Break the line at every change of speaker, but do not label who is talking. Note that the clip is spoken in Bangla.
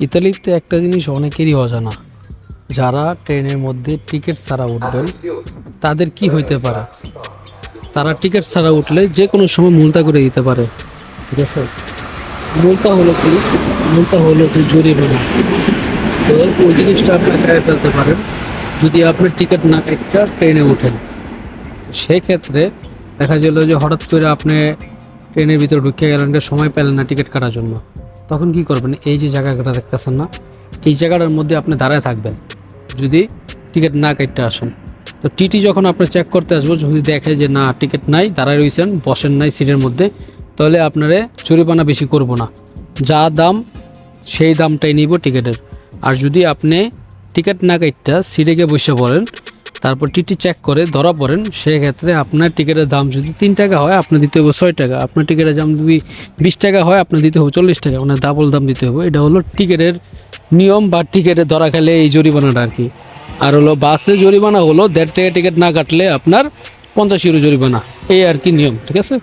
ইতালিতে একটা জিনিস অনেকেরই অজানা, যারা ট্রেনের মধ্যে টিকিট ছাড়া উঠবেন তাদের কি হইতে পারে। তারা টিকিট ছাড়া উঠলে যে কোনো সময় মুলতা করে দিতে পারে। ঠিক আছে, মুলতা হলো কি, মুলতা হলো কি জরিমানা। তো ওই জিনিসটা আপনি খেয়ে ফেলতে পারেন যদি আপনি টিকিট না কেটে ট্রেনে ওঠেন। সেই ক্ষেত্রে দেখা গেল যে হঠাৎ করে আপনি ট্রেনের ভিতরে ঢুকে গেলেন, সময় পেলেন না টিকিট কাটার জন্য, তখন কি করবেন? এই যে জায়গাটা দেখতেছেন না, এই জায়গাটার মধ্যে আপনি দাঁড়ায় থাকবেন যদি টিকিট না কেটে আসেন। তো টিটি যখন আপনি চেক করতে আসবো, যদি দেখে যে না টিকিট নাই, দাঁড়ায় রয়েছেন, বসেন নাই সিটের মধ্যে, তাহলে আপনারে জরিমানা বেশি করব না, যা দাম সেই দামটাই নিব টিকিটের। আর যদি আপনি টিকিট না কেটে সিটে গিয়ে বসে পড়েন, তারপর টিটি চেক করে ধরা পড়েন, সেক্ষেত্রে আপনার টিকিটের দাম যদি 3 টাকা হয় আপনার দিতে হবে 6 টাকা, আপনার টিকিটের দাম যদি 20 টাকা হয় আপনার দিতে হবে 40 টাকা, মানে ডাবল দাম দিতে হবে। এটা হলো টিকিটের নিয়ম বা টিকিটের ধরা খেলে এই জরিমানাটা আর কি। আর হলো বাসে জরিমানা হলো 1.5 টাকা টিকিট না কাটলে আপনার 50 ইউরো জরিমানা, এই আর কি নিয়ম। ঠিক আছে।